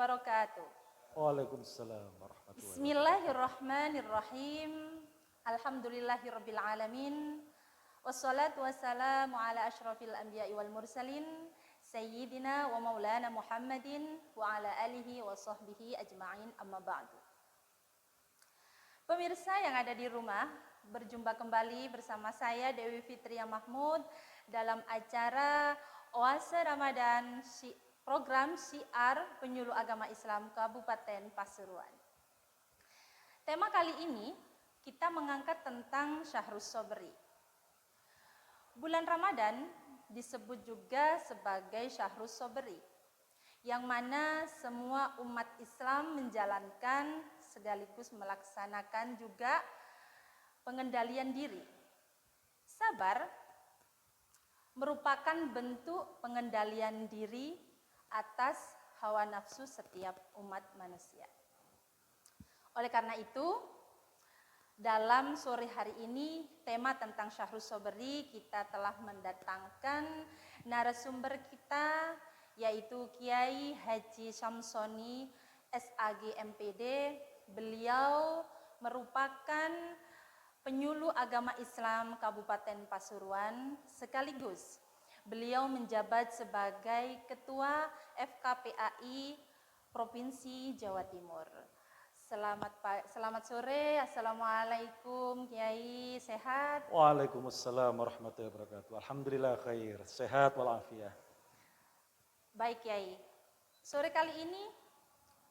wabarakatuh. Waalaikumsalam warahmatullahi wabarakatuh. Bismillahirrahmanirrahim. Alhamdulillahirabbil alamin. Wassalatu wassalamu ala asyrafil anbiya'i wal mursalin sayyidina wa maulana Muhammadin wa ala alihi wa sahbihi ajma'in, amma ba'du. Pemirsa yang ada di rumah, berjumpa kembali bersama saya Dewi Fitria Mahmud dalam acara Oase Ramadan program Syiar Penyuluh Agama Islam Kabupaten Pasuruan. Tema kali ini kita mengangkat tentang Syahrus Sobri. Bulan Ramadan disebut juga sebagai Syahrus Sobri, yang mana semua umat Islam menjalankan sekaligus melaksanakan juga pengendalian diri. Sabar merupakan bentuk pengendalian diri atas hawa nafsu setiap umat manusia. Oleh karena itu, dalam sore hari ini tema tentang Syahrus Sobri kita telah mendatangkan narasumber kita, yaitu Kiai Haji Syamsoni SAG MPD. Beliau merupakan penyuluh agama Islam Kabupaten Pasuruan, sekaligus beliau menjabat sebagai Ketua FKPAI Provinsi Jawa Timur. Selamat sore, Assalamualaikum Kiai, sehat? Waalaikumsalam warahmatullahi wabarakatuh. Alhamdulillah khair, sehat walafiat. Baik Kiai, sore kali ini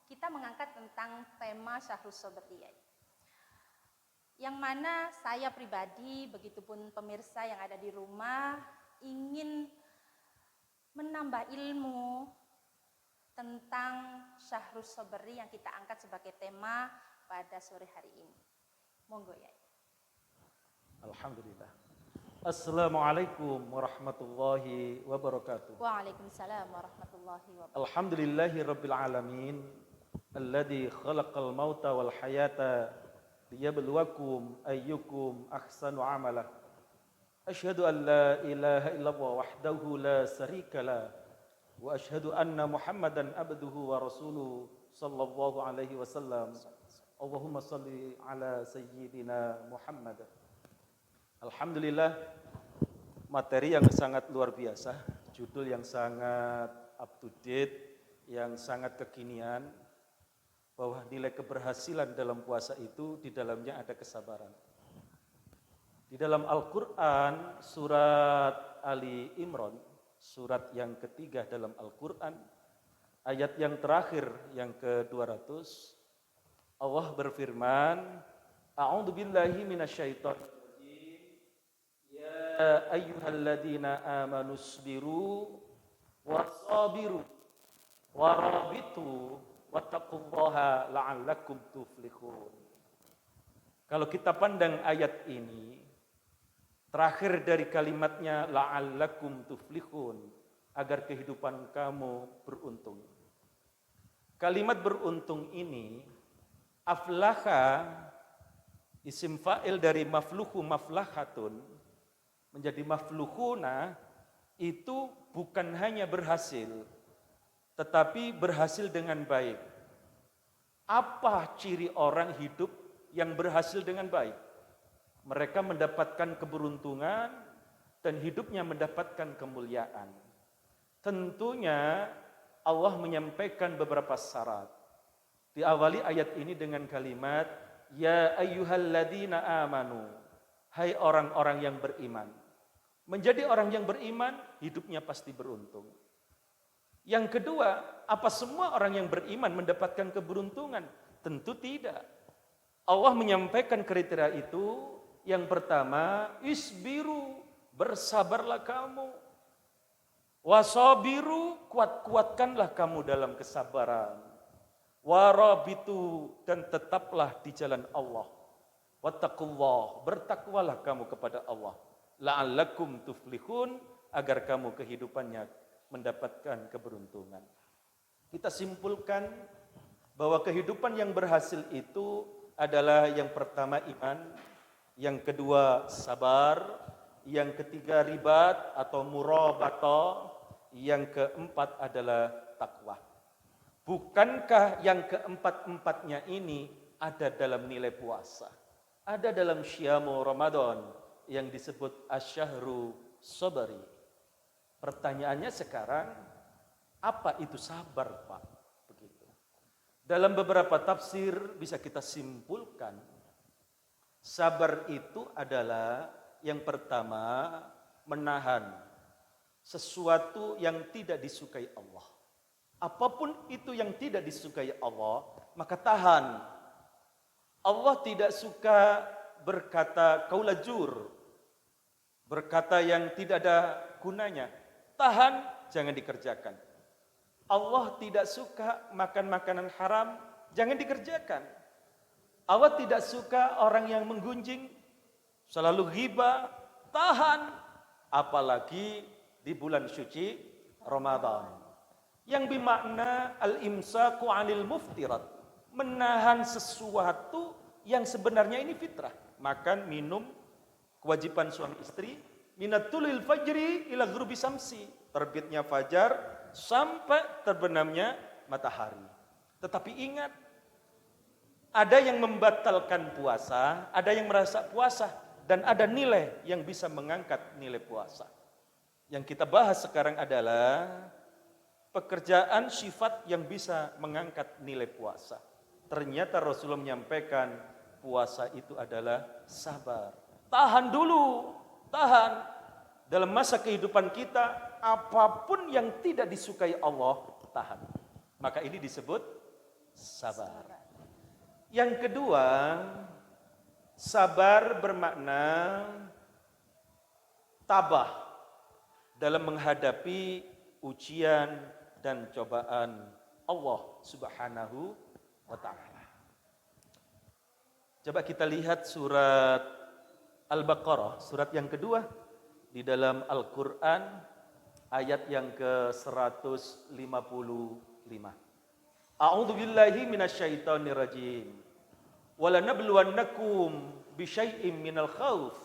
kita mengangkat tentang tema Syahrus Sobri, yang mana saya pribadi, begitupun pemirsa yang ada di rumah, ingin menambah ilmu tentang Syahrus Sobri yang kita angkat sebagai tema pada sore hari ini. Monggo ya. Alhamdulillah. Assalamualaikum warahmatullahi wabarakatuh. Waalaikumsalam warahmatullahi wabarakatuh. Alhamdulillahi rabbil alamin, alladzi khalaqal mauta wal hayata liyabluwakum ayyukum ahsanu amala. Asyhadu an la ilaha illallah wahdahu la syarika lah. Wa asyhadu anna Muhammadan abduhu wa rasuluhu sallallahu alaihi wasallam. Allahumma salli ala sayyidina Muhammad. Alhamdulillah, materi yang sangat luar biasa, judul yang sangat up to date, yang sangat kekinian, bahwa nilai keberhasilan dalam puasa itu di dalamnya ada kesabaran. Di dalam Al-Qur'an surat Ali Imran, surat yang ketiga dalam Al-Quran, ayat yang terakhir yang ke-200, Allah berfirman, A'udzu billahi minasyaitonir rajim, ya ayyuhalladzina amanu sabiru wasabiru warabitu wattaqullaha la'allakum tuflihun. Kalau kita pandang ayat ini, terakhir dari kalimatnya la'allakum tuflihun, agar kehidupan kamu beruntung. Kalimat beruntung ini, aflaha, isim fa'il dari mafluhu maflahatun, menjadi mafluhuna, itu bukan hanya berhasil, tetapi berhasil dengan baik. Apa ciri orang hidup yang berhasil dengan baik? Mereka mendapatkan keberuntungan dan hidupnya mendapatkan kemuliaan. Tentunya Allah menyampaikan beberapa syarat. Diawali ayat ini dengan kalimat, ya ayyuhalladzina amanu, hai orang-orang yang beriman. Menjadi orang yang beriman, hidupnya pasti beruntung. Yang kedua, apa semua orang yang beriman mendapatkan keberuntungan? Tentu tidak. Allah menyampaikan kriteria itu. Yang pertama, isbiru, bersabarlah kamu. Wasabiru, kuat-kuatkanlah kamu dalam kesabaran. Warabitu, dan tetaplah di jalan Allah. Wattaqullah, bertakwalah kamu kepada Allah. La'allakum tuflihun, agar kamu kehidupannya mendapatkan keberuntungan. Kita simpulkan bahwa kehidupan yang berhasil itu adalah yang pertama iman, yang kedua sabar, yang ketiga ribat atau murabato, yang keempat adalah takwa. Bukankah yang keempat-empatnya ini ada dalam nilai puasa? Ada dalam syiamu Ramadan yang disebut asyahru sabari. Pertanyaannya sekarang, apa itu sabar, Pak? Begitu. Dalam beberapa tafsir bisa kita simpulkan, sabar itu adalah yang pertama menahan sesuatu yang tidak disukai Allah. Apapun itu yang tidak disukai Allah, maka tahan. Allah tidak suka berkata kaulajur, berkata yang tidak ada gunanya. Tahan, jangan dikerjakan. Allah tidak suka makan makanan haram, jangan dikerjakan. Allah tidak suka orang yang menggunjing, selalu ghibah, tahan. Apalagi di bulan suci Ramadan. Yang bermakna al-imsaku 'anil muftirat, menahan sesuatu yang sebenarnya ini fitrah. Makan, minum, kewajiban suami istri, minatulil fajri ila ghurubi samsi, terbitnya fajar sampai terbenamnya matahari. Tetapi ingat, ada yang membatalkan puasa, ada yang merasa puasa, dan ada nilai yang bisa mengangkat nilai puasa. Yang kita bahas sekarang adalah pekerjaan sifat yang bisa mengangkat nilai puasa. Ternyata Rasulullah menyampaikan puasa itu adalah sabar. Tahan dulu, tahan. Dalam masa kehidupan kita, apapun yang tidak disukai Allah, tahan. Maka ini disebut sabar. Yang kedua, sabar bermakna tabah dalam menghadapi ujian dan cobaan Allah Subhanahu wa ta'ala. Coba kita lihat surat Al-Baqarah, surat yang kedua di dalam Al-Quran, ayat yang ke-155. A'udzu billahi minasyaitonir rajim. Walanabluwannakum bisyai'im minal khauf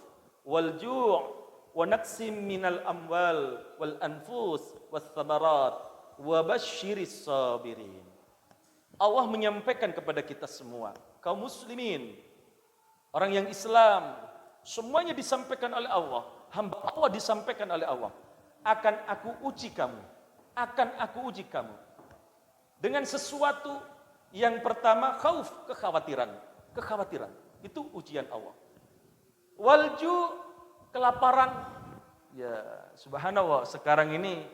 wal ju' wa naqsim minal amwal wal anfus was thamarat wa basyiris sabirin. Allah menyampaikan kepada kita semua, kaum muslimin, orang yang Islam, semuanya disampaikan oleh Allah, hamba Allah disampaikan oleh Allah. Akan aku uji kamu, akan aku uji kamu dengan sesuatu yang pertama, khauf, kekhawatiran. Kekhawatiran, itu ujian Allah. Walju, kelaparan. Ya, subhanallah, sekarang ini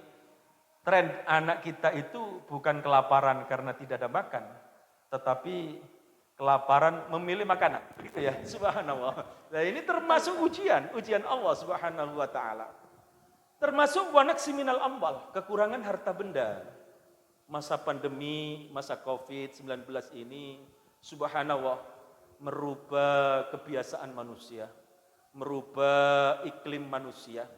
tren anak kita itu bukan kelaparan karena tidak ada makan, tetapi kelaparan memilih makanan, gitu ya, subhanallah. Nah ini termasuk ujian Allah subhanahu wa ta'ala. Termasuk wanaksi minal ambal, kekurangan harta benda. Masa pandemi, masa COVID-19 ini, subhanallah, merubah kebiasaan manusia, merubah iklim manusia,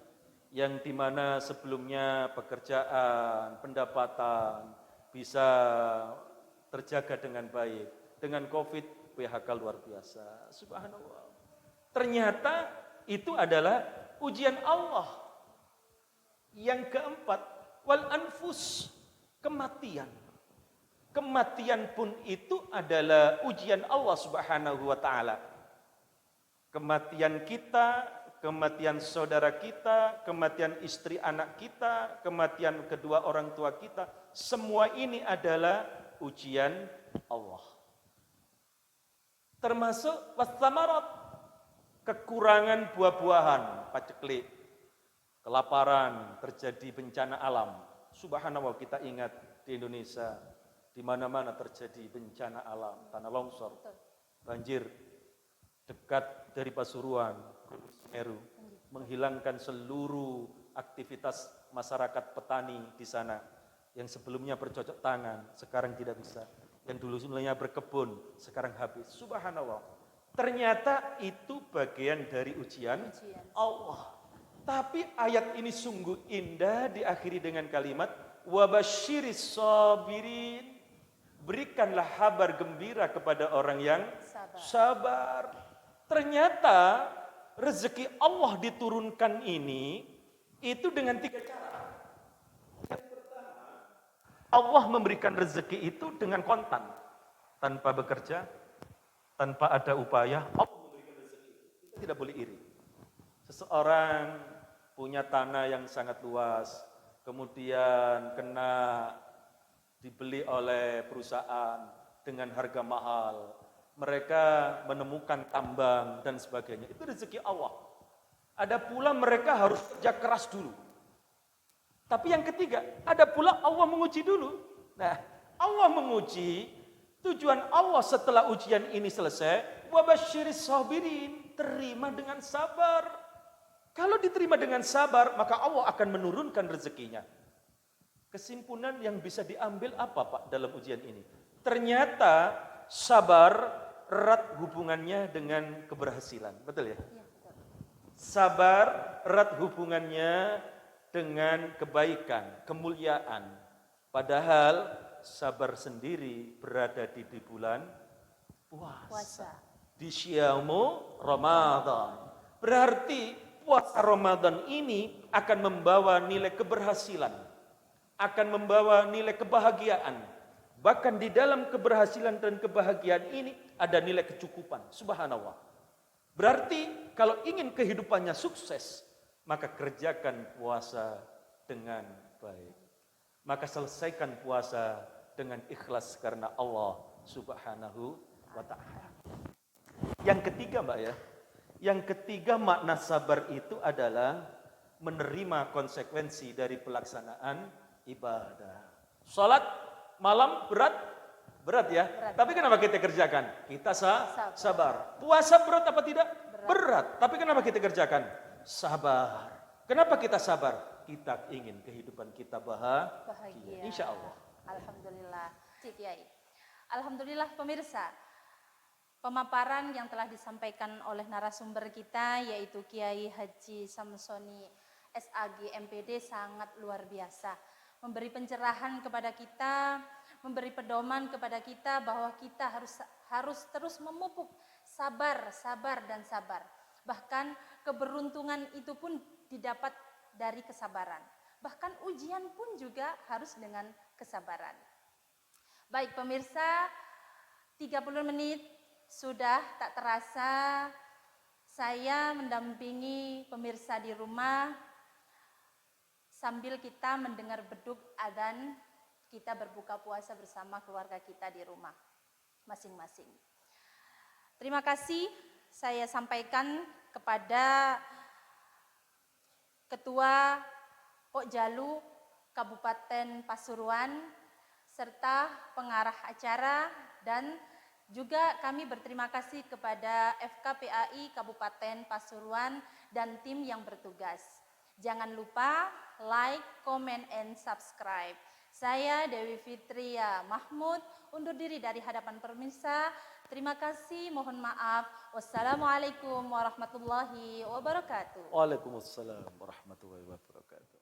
yang dimana sebelumnya pekerjaan, pendapatan bisa terjaga dengan baik. Dengan COVID, PHK luar biasa. Subhanallah. Ternyata itu adalah ujian Allah. Yang keempat, wal anfus, kematian. Kematian pun itu adalah ujian Allah Subhanahu wa ta'ala. Kematian kita, kematian saudara kita, kematian istri anak kita, kematian kedua orang tua kita, semua ini adalah ujian Allah. Termasuk wassamarat, kekurangan buah-buahan, paceklik, kelaparan, terjadi bencana alam. Subhanallah, kita ingat di Indonesia, di mana-mana terjadi bencana alam, tanah longsor, banjir, dekat dari Pasuruan, Semeru, menghilangkan seluruh aktivitas masyarakat petani di sana. Yang sebelumnya bercocok tangan, sekarang tidak bisa. Yang dulu sebelumnya berkebun, sekarang habis. Subhanallah. Ternyata itu bagian dari ujian Allah. Tapi ayat ini sungguh indah, diakhiri dengan kalimat wabasyiris sabirin. Berikanlah kabar gembira kepada orang yang sabar. Ternyata rezeki Allah diturunkan ini itu dengan 3 cara. Yang pertama, Allah memberikan rezeki itu dengan kontan. Tanpa bekerja, tanpa ada upaya, Allah memberikan rezeki. Kita tidak boleh iri. Seseorang punya tanah yang sangat luas, kemudian kena dibeli oleh perusahaan dengan harga mahal. Mereka menemukan tambang dan sebagainya. Itu rezeki Allah. Ada pula mereka harus kerja keras dulu. Tapi yang ketiga, ada pula Allah menguji dulu. Nah, Allah menguji, tujuan Allah setelah ujian ini selesai, wabasyiris sabirin, terima dengan sabar. Kalau diterima dengan sabar, maka Allah akan menurunkan rezekinya. Kesimpulan yang bisa diambil apa Pak dalam ujian ini? Ternyata sabar erat hubungannya dengan keberhasilan. Betul ya? Iya, betul. Sabar erat hubungannya dengan kebaikan, kemuliaan. Padahal sabar sendiri berada di bulan puasa. Di syamu Ramadan. Berarti puasa Ramadan ini akan membawa nilai keberhasilan, akan membawa nilai kebahagiaan. Bahkan di dalam keberhasilan dan kebahagiaan ini ada nilai kecukupan. Subhanallah. Berarti kalau ingin kehidupannya sukses, maka kerjakan puasa dengan baik. Maka selesaikan puasa dengan ikhlas karena Allah Subhanahu wa ta'ala. Yang ketiga Mbak ya, yang ketiga makna sabar itu adalah menerima konsekuensi dari pelaksanaan ibadah. Salat malam berat ya. Berat. Tapi kenapa kita kerjakan? Kita sabar. Puasa berat apa tidak? Berat. Tapi kenapa kita kerjakan? Sabar. Kenapa kita sabar? Kita ingin kehidupan kita bahagia. Insya Allah. Alhamdulillah. Cik Kiai. Alhamdulillah pemirsa. Pemaparan yang telah disampaikan oleh narasumber kita yaitu Kiai Haji Samsoni SAG MPD sangat luar biasa. Memberi pencerahan kepada kita, memberi pedoman kepada kita bahwa kita harus terus memupuk sabar, dan sabar. Bahkan keberuntungan itu pun didapat dari kesabaran. Bahkan ujian pun juga harus dengan kesabaran. Baik pemirsa, 30 menit sudah tak terasa saya mendampingi pemirsa di rumah sambil kita mendengar beduk adzan kita berbuka puasa bersama keluarga kita di rumah masing-masing. Terima kasih saya sampaikan kepada Ketua Pokjalu Kabupaten Pasuruan serta pengarah acara dan juga kami berterima kasih kepada FKPAI Kabupaten Pasuruan dan tim yang bertugas. Jangan lupa like, comment, and subscribe. Saya Dewi Fitria Mahmud undur diri dari hadapan pemirsa. Terima kasih, mohon maaf. Wassalamualaikum warahmatullahi wabarakatuh. Waalaikumsalam warahmatullahi wabarakatuh.